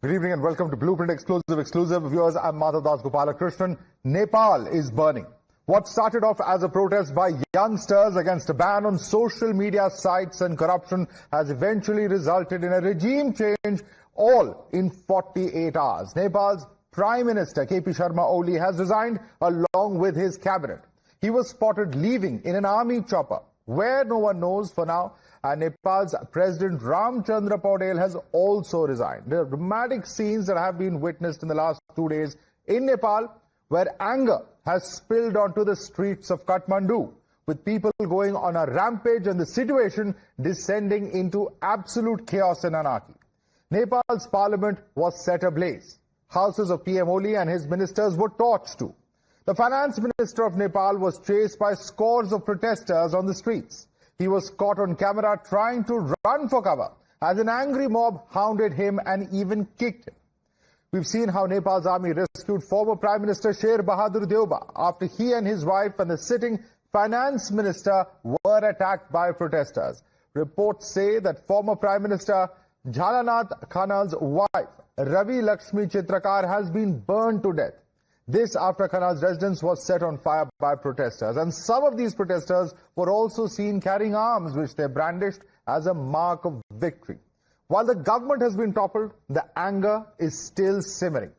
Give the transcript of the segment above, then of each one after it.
Good evening and welcome to Blueprint Exclusive. Viewers, I'm Madhavdas G. Nepal is burning. What started off as a protest by youngsters against a ban on social media sites and corruption has eventually resulted in a regime change, all in 48 hours. Nepal's Prime Minister KP Sharma Oli has resigned along with his cabinet. He was spotted leaving in an army chopper, where no one knows for now. And Nepal's President Ramchandra Paudel has also resigned. There are dramatic scenes that have been witnessed in the last 2 days in Nepal, where anger has spilled onto the streets of Kathmandu, with people going on a rampage and the situation descending into absolute chaos and anarchy. Nepal's parliament was set ablaze. Houses of PM Oli and his ministers were torched too. The finance minister of Nepal was chased by scores of protesters on the streets. He was caught on camera trying to run for cover as an angry mob hounded him and even kicked him. We've seen how Nepal's army rescued former Prime Minister Sher Bahadur Deuba after he and his wife and the sitting finance minister were attacked by protesters. Reports say that former Prime Minister Jhalanath Khanal's wife, Ravi Lakshmi Chitrakar, has been burned to death. This after Khanal's residence was set on fire by protesters. And some of these protesters were also seen carrying arms, which they brandished as a mark of victory. While the government has been toppled, the anger is still simmering.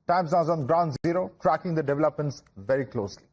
Times Now is on ground zero, tracking the developments very closely.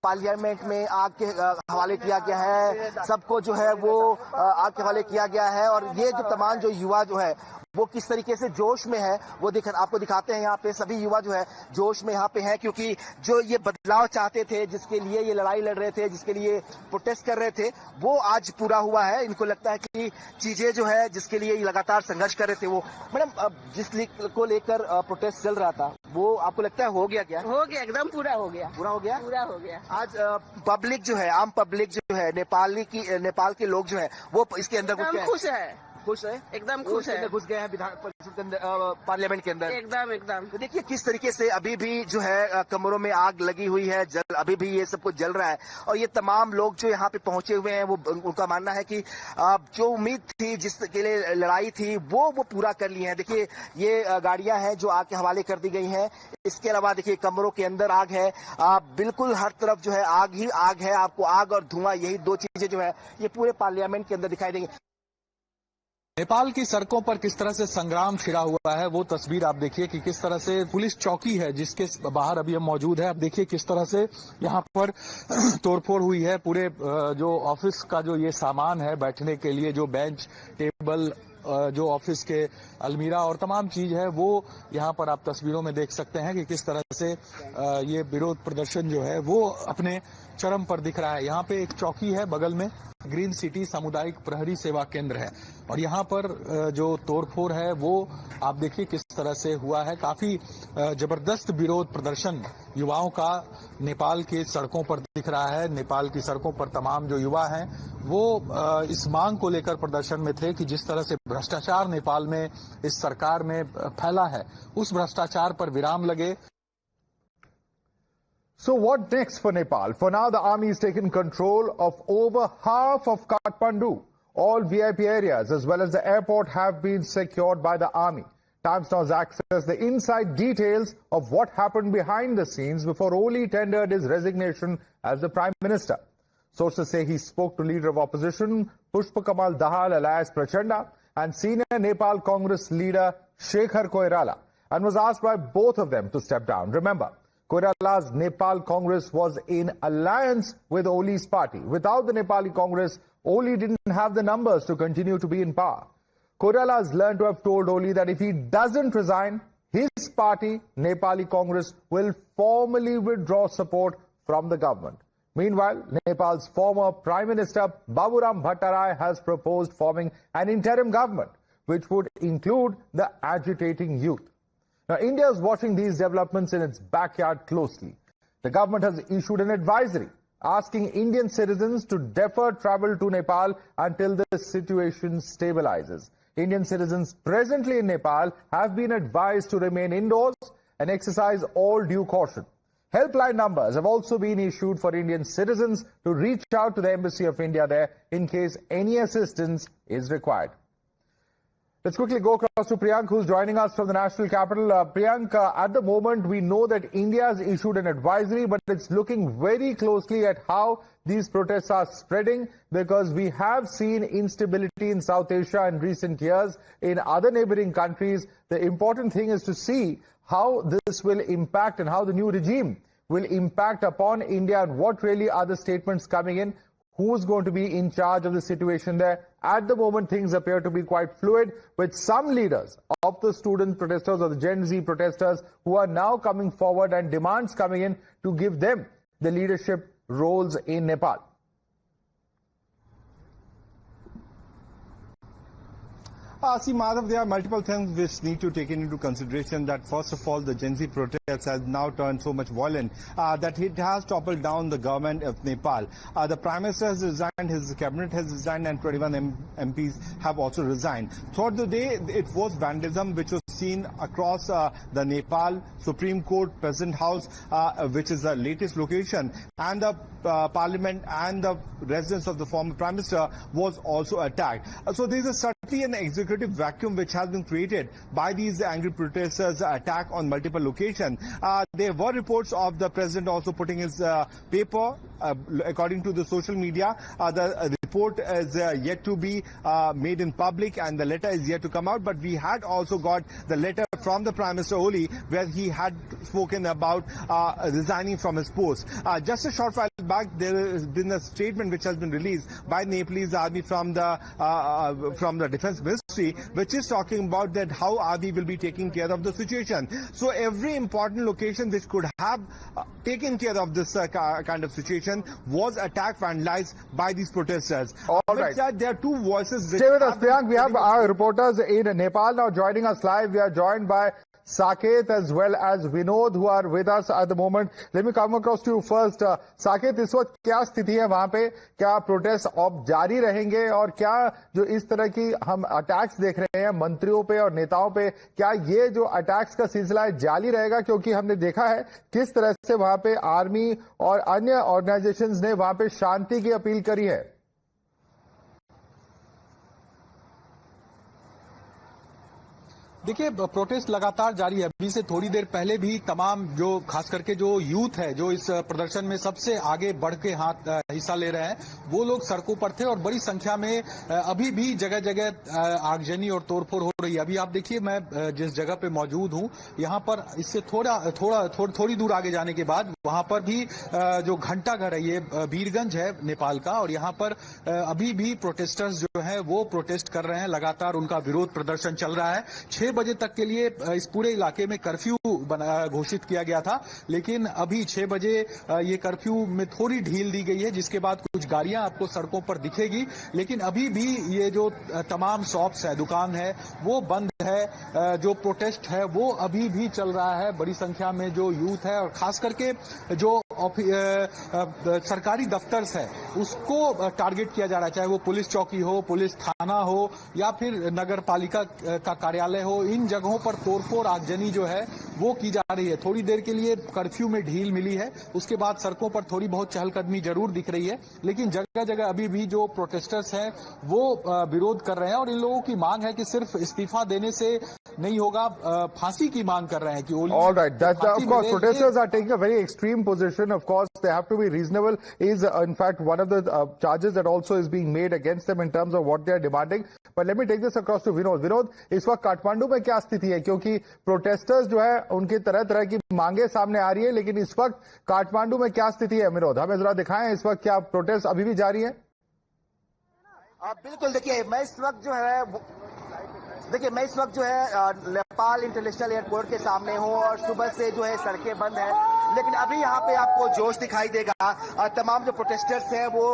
Parliament में आग के हवाले किया गया है, सबको जो है वो आग के हवाले किया गया है। और ये जो तमाम जो युवा जो है वो किस तरीके से जोश में है वो आपको दिखाते हैं। यहाँ पे सभी युवा जो है जोश में यहाँ पे हैं, क्योंकि जो ये बदलाव चाहते थे, जिसके लिए ये लड़ाई लड़ रहे थे, जिसके लिए प्रोटेस्ट कर रहे थे, वो आज पूरा हुआ है। इनको लगता है कि चीजें जो है जिसके लिए लगातार संघर्ष कर रहे थे, वो मैडम जिस को लेकर प्रोटेस्ट चल रहा था, वो आपको लगता है हो गया? क्या हो गया? एकदम पूरा हो गया। पूरा हो गया? पूरा हो गया। आज पब्लिक जो है, आम पब्लिक जो है, नेपाल के लोग जो है वो इसके अंदर खुश है, एकदम खुश है। घुस गए हैं विधान परिषद के अंदर, पार्लियामेंट के अंदर। एकदम तो देखिए किस तरीके से अभी भी जो है कमरों में आग लगी हुई है, अभी भी ये सब कुछ जल रहा है। और ये तमाम लोग जो यहाँ पे पहुंचे हुए हैं, वो उनका मानना है कि जो उम्मीद थी, जिसके लिए लड़ाई थी, वो पूरा कर ली है। देखिए ये गाड़ियां हैं जो आग के हवाले कर दी गई हैं। इसके अलावा देखिए कमरों के अंदर आग है, बिल्कुल हर तरफ जो है आग ही आग है। आपको आग और धुआं, यही दो चीजें जो है ये पूरे पार्लियामेंट के अंदर दिखाई देंगी। नेपाल की सड़कों पर किस तरह से संग्राम छिड़ा हुआ है, वो तस्वीर आप देखिए कि किस तरह से पुलिस चौकी है जिसके बाहर अभी हम मौजूद है। आप देखिए किस तरह से यहाँ पर तोड़फोड़ हुई है। पूरे जो ऑफिस का जो ये सामान है, बैठने के लिए जो बेंच, टेबल, जो ऑफिस के अलमीरा और तमाम चीज है, वो यहाँ पर आप तस्वीरों में देख सकते हैं कि किस तरह से ये विरोध प्रदर्शन जो है वो अपने चरम पर दिख रहा है। यहाँ पे एक चौकी है, बगल में ग्रीन सिटी सामुदायिक प्रहरी सेवा केंद्र है, और यहाँ पर जो तोड़फोड़ है वो आप देखिए किस तरह से हुआ है। काफी जबरदस्त विरोध प्रदर्शन युवाओं का नेपाल की सड़कों पर दिख रहा है। नेपाल की सड़कों पर तमाम जो युवा हैं वो इस मांग को लेकर प्रदर्शन में थे कि जिस तरह से भ्रष्टाचार नेपाल में इस सरकार में फैला है, उस भ्रष्टाचार पर विराम लगे। So what next for Nepal? For now, the army has taken control of over half of Kathmandu. All VIP areas as well as the airport have been secured by the army. Times Now's accessed the inside details of what happened behind the scenes before Oli tendered his resignation as the Prime Minister. Sources say he spoke to leader of opposition Pushpa Kamal Dahal alias Prachanda and senior Nepal Congress leader Shekhar Koirala, and was asked by both of them to step down. Remember, Koirala's Nepal Congress was in alliance with Oli's party. Without the Nepali Congress, Oli didn't have the numbers to continue to be in power. Koirala has learned to have told Oli that if he doesn't resign, his party, Nepali Congress, will formally withdraw support from the government. Meanwhile, Nepal's former Prime Minister Baburam Bhattarai has proposed forming an interim government, which would include the agitating youth. Now, India is watching these developments in its backyard closely. The government has issued an advisory asking Indian citizens to defer travel to Nepal until the situation stabilizes. Indian citizens presently in Nepal have been advised to remain indoors and exercise all due caution. Helpline numbers have also been issued for Indian citizens to reach out to the Embassy of India there in case any assistance is required. Let's quickly go across to Priyank, who's joining us from the national capital. Priyank, at the moment, we know that India has issued an advisory, but it's looking very closely at how these protests are spreading, because we have seen instability in South Asia in recent years, in other neighboring countries. The important thing is to see how this will impact and how the new regime will impact upon India, and what really are the statements coming in. Who's going to be in charge of the situation there? At the moment, things appear to be quite fluid, with some leaders of the student protesters or the Gen Z protesters who are now coming forward and demands coming in to give them the leadership roles in Nepal. See, Madhav, there are multiple things which need to take into consideration. That first of all, the Gen Z protests has now turned so much violent that it has toppled down the government of Nepal. The Prime Minister has resigned, his cabinet has resigned, and 21 MPs have also resigned. Throughout the day, it was vandalism which was seen across the Nepal Supreme Court, President House, which is the latest location, and the Parliament and the residence of the former Prime Minister was also attacked. So there is certainly an executive vacuum which has been created by these angry protesters' attack on multiple locations. There were reports of the President also putting his paper, according to the social media. The report is yet to be made in public, and the letter is yet to come out. But we had also got the letter from the Prime Minister Oli, where he had spoken about resigning from his post. Just a short while back, there has been a statement which has been released by Nepalese army from the Defense Ministry, which is talking about that how army will be taking care of the situation. So every important location which could have taken care of this kind of situation was attacked, vandalized by these protesters. All right. There are two voices. Stay with us, Priyank. We have our reporters in Nepal now joining us live. We are joined by Saket as well as Vinod, who are with us at the moment. Let me come across to you first. Saket, इस वक्त क्या स्थिति है वहां पे? क्या protest अब जारी रहेंगे, और क्या जो इस तरह की हम अटैक्स देख रहे हैं मंत्रियों पे और नेताओं पे, क्या ये जो अटैक्स का सिलसिला है जारी रहेगा? क्योंकि हमने देखा है किस तरह से वहां पे आर्मी और अन्य ऑर्गेनाइजेशंस ने वहां पे शांति की अपील करी है. देखिए, प्रोटेस्ट लगातार जारी है. अभी से थोड़ी देर पहले भी तमाम जो खास करके जो यूथ है, जो इस प्रदर्शन में सबसे आगे बढ़ के हिस्सा ले रहे हैं, वो लोग सड़कों पर थे और बड़ी संख्या में अभी भी जगह जगह आगजनी और तोड़फोड़ हो रही है. अभी आप देखिए, मैं जिस जगह पे मौजूद हूं, यहाँ पर इससे थोड़ी दूर आगे जाने के बाद वहां पर भी जो घंटा घर है, ये वीरगंज है नेपाल का, और यहाँ पर अभी भी प्रोटेस्टर्स जो है वो प्रोटेस्ट कर रहे हैं. लगातार उनका विरोध प्रदर्शन चल रहा है. 6 बजे तक के लिए इस पूरे इलाके में कर्फ्यू घोषित किया गया था, लेकिन अभी 6 बजे ये कर्फ्यू में थोड़ी ढील दी गई है, जिसके बाद कुछ गाड़ियां आपको सड़कों पर दिखेगी. लेकिन अभी भी ये जो तमाम शॉप्स है, दुकान है, वो बंद है. जो प्रोटेस्ट है वो अभी भी चल रहा है. बड़ी संख्या में जो यूथ है और खास करके जो सरकारी दफ्तर्स है उसको टारगेट किया जा रहा है, चाहे वो पुलिस चौकी हो, पुलिस थाना हो, या फिर नगर पालिका का कार्यालय हो. इन जगहों पर तोड़फोड़, आगजनी जो है वो की जा रही है. थोड़ी देर के लिए कर्फ्यू में ढील मिली है, उसके बाद सड़कों पर थोड़ी बहुत चहलकदमी जरूर दिख रही है, लेकिन जगह जगह अभी भी जो प्रोटेस्टर्स हैं वो विरोध कर रहे हैं. और इन लोगों की मांग है कि सिर्फ इस्तीफा देने से नहीं होगा, फांसी की मांग कर रहे हैं कि all right, that of course protesters are taking a very extreme position. Of course they have to be reasonable is in fact one of the charges that also is being made against them in terms of what they are demanding. But let me take this across to Vinod. Vinod, इस वक्त काठमांडू में क्या स्थिति है? क्योंकि protesters जो है उनकी तरह तरह की मांगे सामने आ रही है, लेकिन इस वक्त काठमांडू में क्या स्थिति है? विनोद, हमें जरा दिखाएं इस वक्त क्या प्रोटेस्ट अभी भी जारी है? बिल्कुल. देखिए, मैं इस वक्त जो है नेपाल इंटरनेशनल एयरपोर्ट के सामने हूँ, और सुबह से जो है सड़कें बंद है, लेकिन अभी यहाँ पे आपको जोश दिखाई देगा. तमाम जो प्रोटेस्टर्स हैं वो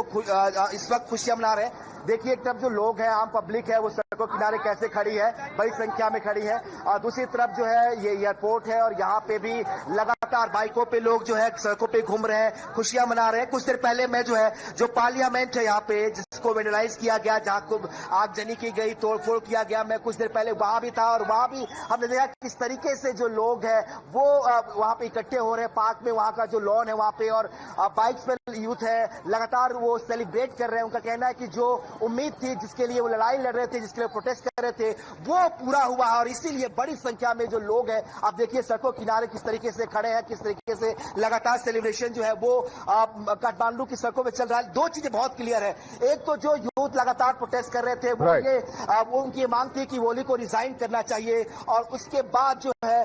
इस वक्त खुशियां मना रहे हैं. देखिए, एक तरफ जो लोग हैं, आम पब्लिक है, वो सड़कों किनारे कैसे खड़ी है, बड़ी संख्या में खड़ी है, और दूसरी तरफ जो है ये एयरपोर्ट है, और यहाँ पे भी लगातार लगातार बाइकों पे लोग जो है सड़कों पे घूम रहे हैं, खुशियां मना रहे हैं। कुछ देर पहले मैं जो है जो पार्लियामेंट है यहाँ पे जिसको वेंडलाइज किया गया, जहाँ को आगजनी की गई, तोड़फोड़ किया गया, मैं कुछ देर पहले वहां भी था और वहां भी हमने देखा किस तरीके से जो लोग हैं वो वहां पे इकट्ठे हो रहे हैं पार्क में, वहां का जो लॉन है वहां पे, और बाइक्स पे यूथ है लगातार वो सेलिब्रेट कर रहे हैं। उनका कहना है कि जो उम्मीद थी, जिसके लिए वो लड़ाई लड़ रहे थे, जिसके लिए प्रोटेस्ट कर रहे थे, वो पूरा हुआ है और इसीलिए बड़ी संख्या में जो लोग हैं आप देखिए सड़कों किनारे किस तरीके से खड़े हैं, किस तरीके से लगातार सेलिब्रेशन जो है वो काठमांडू की सड़कों में चल रहा है। दो चीजें बहुत क्लियर है, एक तो जो यूथ लगातार प्रोटेस्ट कर रहे थे वो उनकी मांग थी कि ओली को रिजाइन करना चाहिए और उसके बाद जो है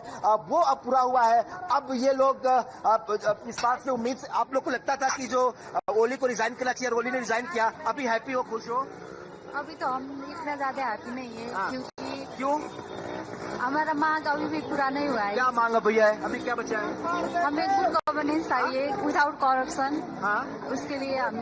वो अब पूरा हुआ है। अब ये लोग इस बात से उम्मीद से, आप लोग को लगता था कि जो ओली को रिजाइन करना चाहिए और ओली ने रिजाइन किया, अभी हैप्पी हो, खुश हो? अभी तो हम इतना ज्यादा हैप्पी नहीं है क्योंकि क्यों? हमारा मांग अभी भी पूरा नहीं हुआ है। क्या मांग भैया है? अभी क्या बचा है? हमें गुड गवर्नेंस चाहिए विदाउट करप्शन। हाँ, उसके लिए हम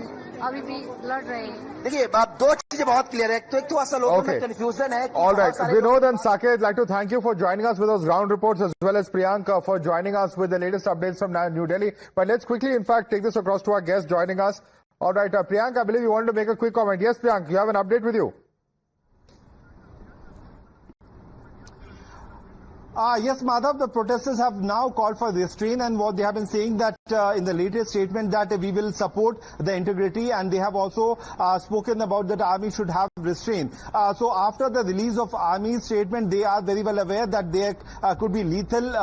अभी भी लड़ रहे हैं। देखिए अब दो चीजें बहुत क्लियर है, तो एक तो असल लोगों में कंफ्यूजन है। All right, Vinod and Sarkar, I'd like to thank you for joining us with those ground reports as well as Priyanka for joining us with the latest updates from New Delhi. But let's quickly, in fact, take this across to our guest joining us. All right, Priyanka, I believe you wanted to make a quick comment. Yes, Priyanka, you have an update with you. Yes, Madhav, the protesters have now called for restraint, and what they have been saying that in the latest statement that we will support the integrity, and they have also spoken about that army should have restraint. So after the release of army's statement, they are very well aware that there could be lethal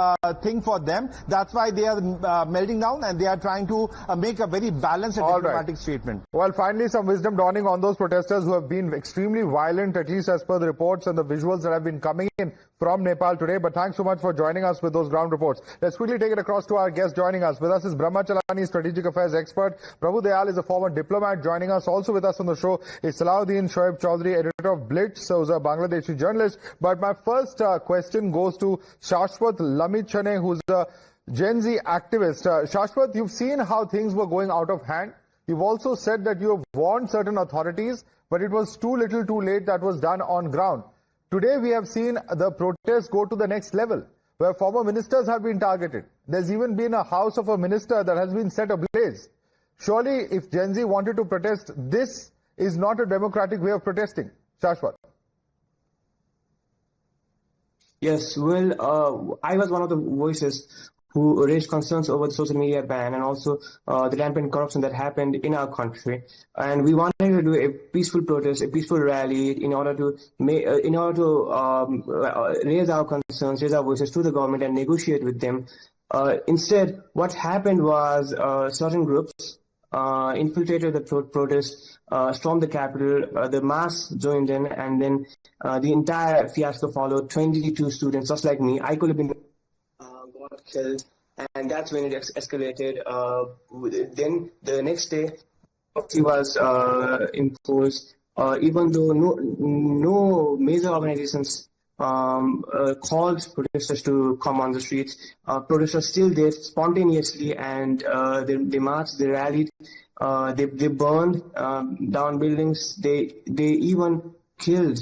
thing for them. That's why they are melting down and they are trying to make a very balanced and diplomatic statement. Well, finally, some wisdom dawning on those protesters who have been extremely violent, at least as per the reports and the visuals that have been coming in from Nepal today. But thanks so much for joining us with those ground reports. Let's quickly take it across to our guest joining us. With us is Brahma Chalani, strategic affairs expert. Prabhu Dayal is a former diplomat joining us. Also with us on the show is Salahuddin Shoaib Chaudhary, editor of Blitz, who's a Bangladeshi journalist. But my first question goes to Shashwat Lamichane, who's a Gen Z activist. Shashwat, you've seen how things were going out of hand. You've also said that you have warned certain authorities, but it was too little too late that was done on ground. Today we have seen the protests go to the next level, where former ministers have been targeted. There's even been a house of a minister that has been set ablaze. Surely, if Gen Z wanted to protest, this is not a democratic way of protesting. Shashwat. Yes, well, I was one of the voices who raised concerns over the social media ban and also the rampant corruption that happened in our country. And we wanted to do a peaceful protest, a peaceful rally in order to raise our concerns, raise our voices to the government and negotiate with them. Instead, what happened was certain groups infiltrated the protest, stormed the capital, the mass joined in, and then the entire fiasco followed. 22 students, just like me, I could have been got killed, and that's when it escalated. Then the next day, he was imposed. Even though no major organizations called protesters to come on the streets, protesters still did spontaneously, and they marched, they rallied, they burned down buildings. They even killed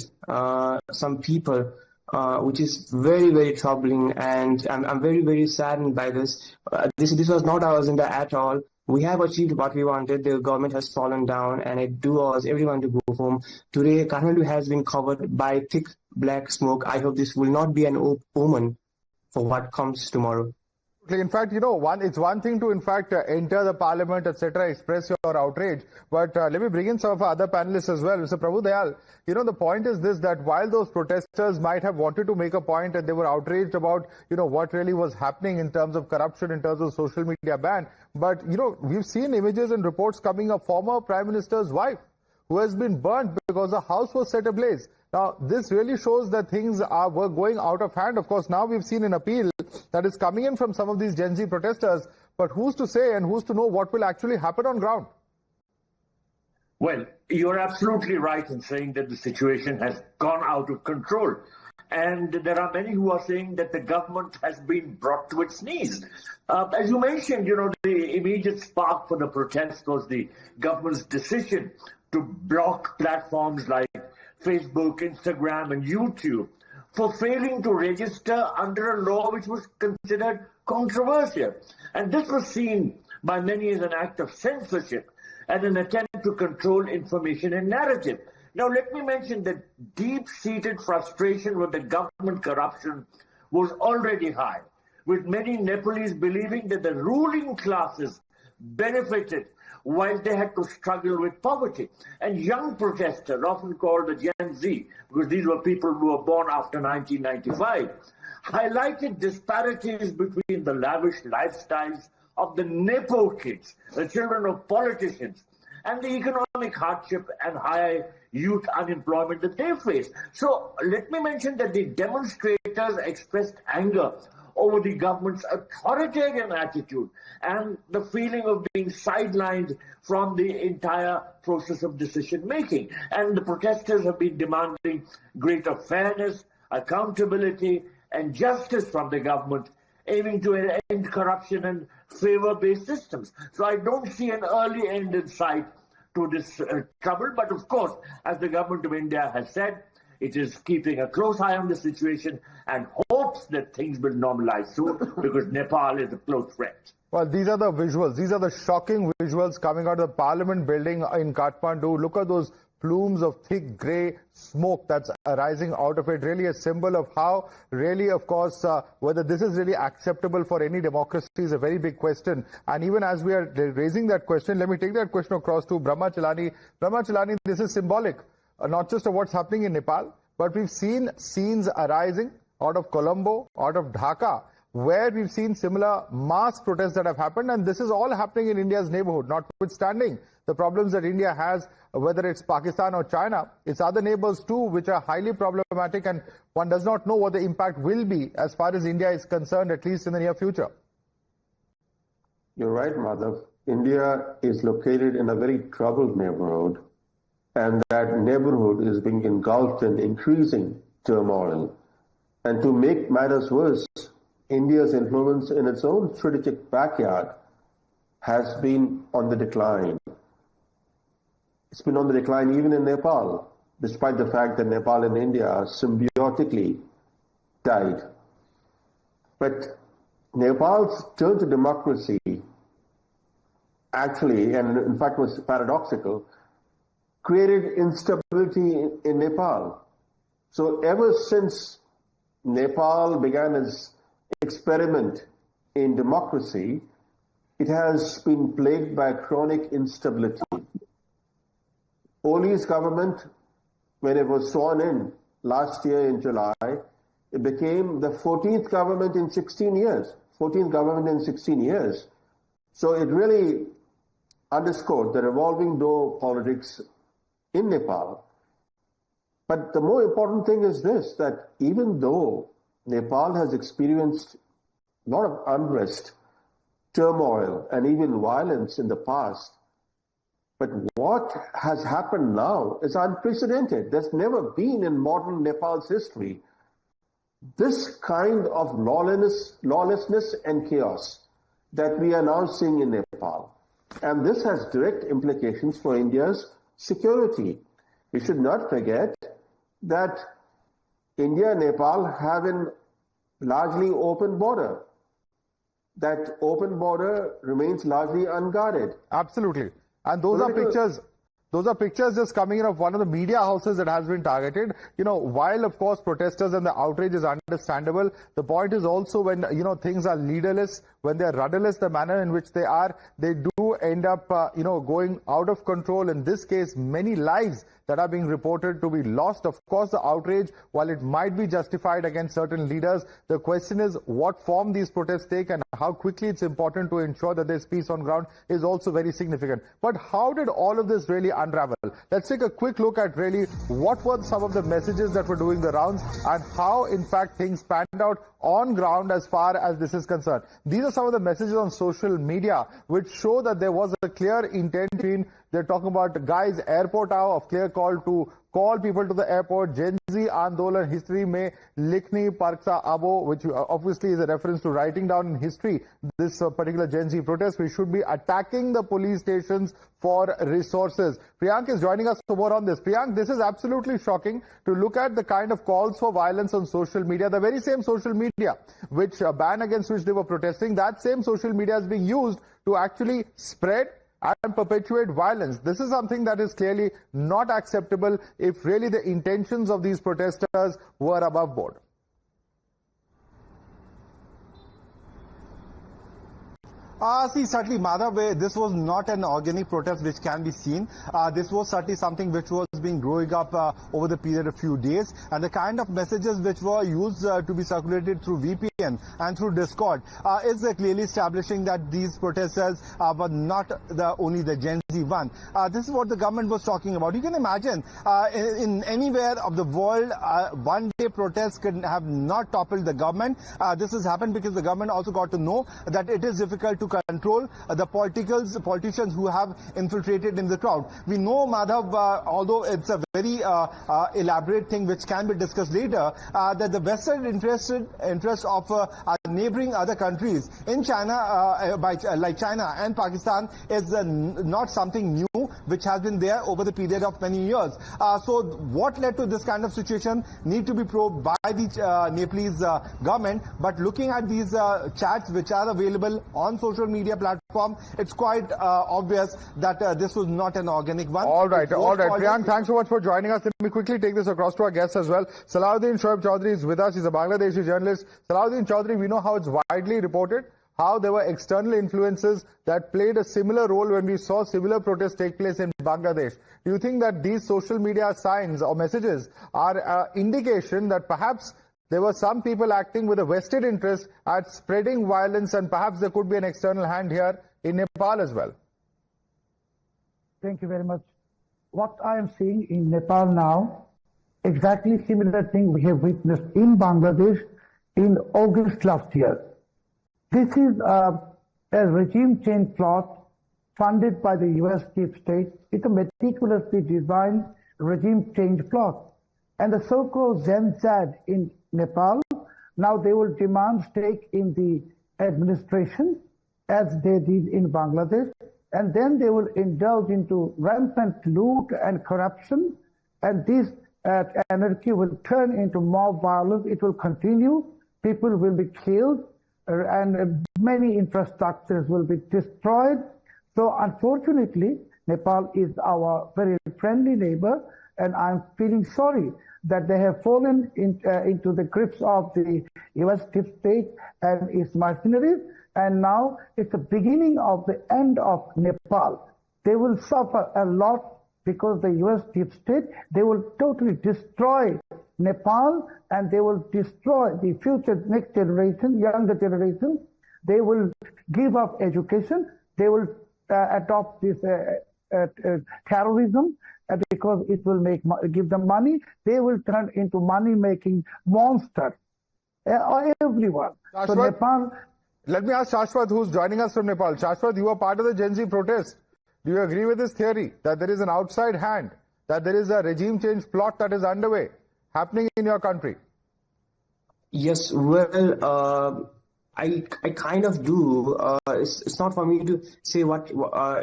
some people. Which is very, very troubling, and I'm very, very saddened by this. This was not our agenda at all. We have achieved what we wanted. The government has fallen down, and it do urge everyone to go home. Today, Kathmandu has been covered by thick black smoke. I hope this will not be an omen for what comes tomorrow. In fact, you know, it's one thing to, in fact, enter the parliament, etc., express your outrage. But let me bring in some of our other panelists as well. Mr. Prabhu Dayal, you know, the point is this, that while those protesters might have wanted to make a point and they were outraged about, you know, what really was happening in terms of corruption, in terms of social media ban. But, you know, we've seen images and reports coming of former Prime Minister's wife who has been burnt because the house was set ablaze. Now, this really shows that things were going out of hand. Of course, now we've seen an appeal that is coming in from some of these Gen Z protesters. But who's to say and who's to know what will actually happen on ground? Well, you're absolutely right in saying that the situation has gone out of control. And there are many who are saying that the government has been brought to its knees. As you mentioned, you know, the immediate spark for the protest was the government's decision to block platforms like Facebook, Instagram, and YouTube for failing to register under a law which was considered controversial. And this was seen by many as an act of censorship and an attempt to control information and narrative. Now, let me mention that deep-seated frustration with the government corruption was already high, with many Nepalese believing that the ruling classes benefited while they had to struggle with poverty. And young protesters, often called the Gen Z, because these were people who were born after 1995, highlighted disparities between the lavish lifestyles of the Nepo kids, the children of politicians, and the economic hardship and high youth unemployment that they face. So let me mention that the demonstrators expressed anger over the government's authoritarian attitude and the feeling of being sidelined from the entire process of decision making. And the protesters have been demanding greater fairness, accountability, and justice from the government, aiming to end corruption and favor-based systems. So I don't see an early end in sight to this trouble. But of course, as the government of India has said, it is keeping a close eye on the situation and hopes that things will normalize soon because Nepal is a close friend. Well, these are the visuals. These are the shocking visuals coming out of the parliament building in Kathmandu. Look at those plumes of thick grey smoke that's arising out of it. Really a symbol of how really, of course, whether this is really acceptable for any democracy is a very big question. And even as we are raising that question, let me take that question across to Brahma Chelani. Brahma Chelani, this is symbolic, not just of what's happening in Nepal, but we've seen scenes arising out of Colombo, out of Dhaka, where we've seen similar mass protests that have happened, and this is all happening in India's neighborhood, notwithstanding the problems that India has, whether it's Pakistan or China. It's other neighbors too, which are highly problematic, and one does not know what the impact will be as far as India is concerned, at least in the near future. You're right, Madhav. India is located in a very troubled neighborhood, and that neighborhood is being engulfed in increasing turmoil. And to make matters worse, India's influence in its own strategic backyard has been on the decline. It's been on the decline even in Nepal, despite the fact that Nepal and India are symbiotically tied. But Nepal's turn to democracy actually, and in fact was paradoxical, created instability in Nepal. So ever since Nepal began its experiment in democracy, it has been plagued by chronic instability. Oli's government, when it was sworn in last year in July, it became the 14th government in 16 years. 14th government in 16 years. So it really underscored the revolving door politics in Nepal. But the more important thing is this, that even though Nepal has experienced a lot of unrest, turmoil, and even violence in the past, but what has happened now is unprecedented. There's never been in modern Nepal's history this kind of lawlessness and chaos that we are now seeing in Nepal. And this has direct implications for India's security. We should not forget that India and Nepal have a largely open border. That open border remains largely unguarded. Absolutely. And those are pictures just coming in of one of the media houses that has been targeted. You know, while of course protesters and the outrage is understandable, the point is also when, you know, things are leaderless, when they're rudderless, the manner in which they do end up, going out of control. In this case, many lives that are being reported to be lost. Of course, the outrage, while it might be justified against certain leaders, the question is what form these protests take and how quickly it's important to ensure that there's peace on ground is also very significant. But how did all of this really unravel? Let's take a quick look at really what were some of the messages that were doing the rounds and how, in fact, things panned out on ground as far as this is concerned. These are some of the messages on social media which show that there was a clear intent between They're talking about guys airport आओ, of clear call to call people to the airport. Gen Z Andolan history में लिखनी parksa abo, which obviously is a reference to writing down in history this particular Gen Z protest. We should be attacking the police stations for resources. Priyank is joining us for more on this. Priyank, this is absolutely shocking to look at the kind of calls for violence on social media. The very same social media which ban against which they were protesting, that same social media is being used to actually spread and perpetuate violence. This is something that is clearly not acceptable if really the intentions of these protesters were above board. See, certainly, Madhav, this was not an organic protest which can be seen. This was certainly something which was being growing up over the period of few days. And the kind of messages which were used to be circulated through VPN and through Discord is clearly establishing that these protesters were not only the Gen Z one. This is what the government was talking about. You can imagine in anywhere of the world, one-day protests could have not toppled the government. This has happened because the government also got to know that it is difficult to control the politicians who have infiltrated in the crowd. We know, Madhav, although it's a very elaborate thing which can be discussed later, that the vested interest of neighboring other countries in China, like China and Pakistan, is not something new which has been there over the period of many years. So what led to this kind of situation need to be probed by the Nepalese government. But looking at these chats which are available on social media platform, it's quite obvious that this was not an organic one. All right. Priyank, thanks so much for joining us. Let me quickly take this across to our guests as well. Salahuddin Shoaib Chaudhary is with us. He's a Bangladeshi journalist. Salahuddin Chaudhary, we know how it's widely reported how there were external influences that played a similar role when we saw similar protests take place in Bangladesh. Do you think that these social media signs or messages are indication that perhaps there were some people acting with a vested interest at spreading violence, and perhaps there could be an external hand here in Nepal as well? Thank you very much. What I am seeing in Nepal now, exactly similar thing we have witnessed in Bangladesh in August last year. This is a regime change plot funded by the US deep state. It's a meticulously designed regime change plot. And the so-called Gen Z in Nepal, now they will demand stake in the administration as they did in Bangladesh. And then they will indulge into rampant loot and corruption. And this anarchy will turn into mob violence. It will continue. People will be killed. And many infrastructures will be destroyed. So unfortunately, Nepal is our very friendly neighbor, and I'm feeling sorry that they have fallen into the grips of the US deep state and its mercenaries, and now it's the beginning of the end of Nepal. They will suffer a lot because the US deep state, they will totally destroy Nepal, and they will destroy the future next generation, younger generation. They will give up education. They will adopt this terrorism because it will give them money. They will turn into money-making monsters. Everyone. Shashwat, so Nepal. Let me ask Shashwat, who's joining us from Nepal. Shashwat, you are part of the Gen Z protest. Do you agree with this theory that there is an outside hand, that there is a regime change plot that is underway, happening in your country? Yes, well, I kind of do. It's not for me to say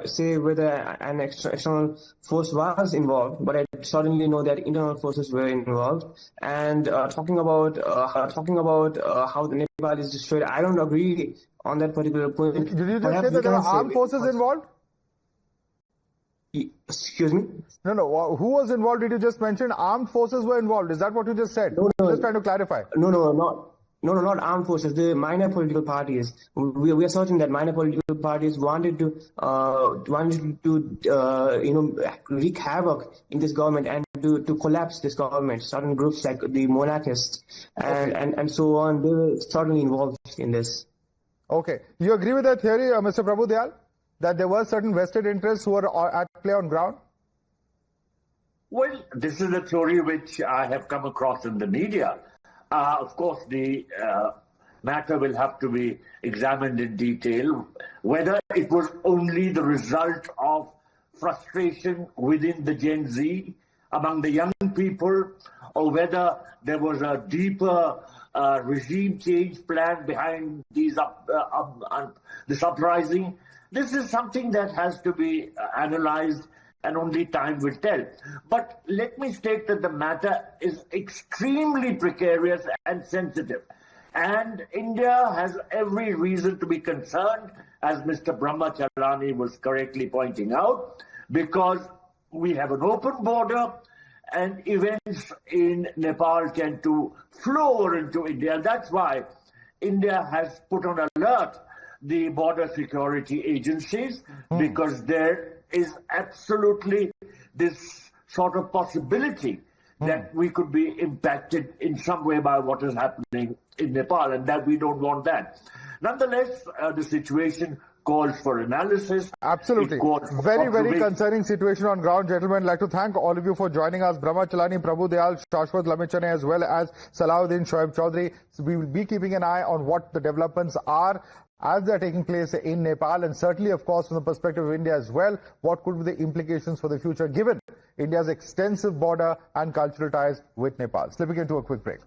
say whether an external force was involved, but I certainly know that internal forces were involved. And talking about how the Nepal is destroyed, I don't agree on that particular point. Did you just say that there are armed forces involved? Excuse me? No. Who was involved? Did you just mention armed forces were involved? Is that what you just said? No. Just trying to clarify. No, not armed forces. The minor political parties. We are certain that minor political parties wanted to wreak havoc in this government and to collapse this government. Certain groups like the monarchists and so on, they were certainly involved in this. Okay. You agree with that theory, Mr. Prabhu Dayal, that there were certain vested interests who were at play on ground? Well, this is a theory which I have come across in the media. Of course, the matter will have to be examined in detail, whether it was only the result of frustration within the Gen Z, among the young people, or whether there was a deeper regime change plan behind these this uprising. This is something that has to be analyzed, and only time will tell. But let me state that the matter is extremely precarious and sensitive. And India has every reason to be concerned, as Mr. Brahmachalani was correctly pointing out, because we have an open border and events in Nepal tend to flow over into India. That's why India has put on alert the border security agencies, because there is absolutely this sort of possibility that we could be impacted in some way by what is happening in Nepal, and that we don't want that. Nonetheless, the situation calls for analysis. Absolutely. Very, very concerning situation on ground, gentlemen. I'd like to thank all of you for joining us. Brahmachalani, Prabhu Dayal, Shashwat Lamichane, as well as Salahuddin Shoaib Chaudhary. So we will be keeping an eye on what the developments are as they are taking place in Nepal, and certainly, of course, from the perspective of India as well, what could be the implications for the future given India's extensive border and cultural ties with Nepal. Slipping into a quick break.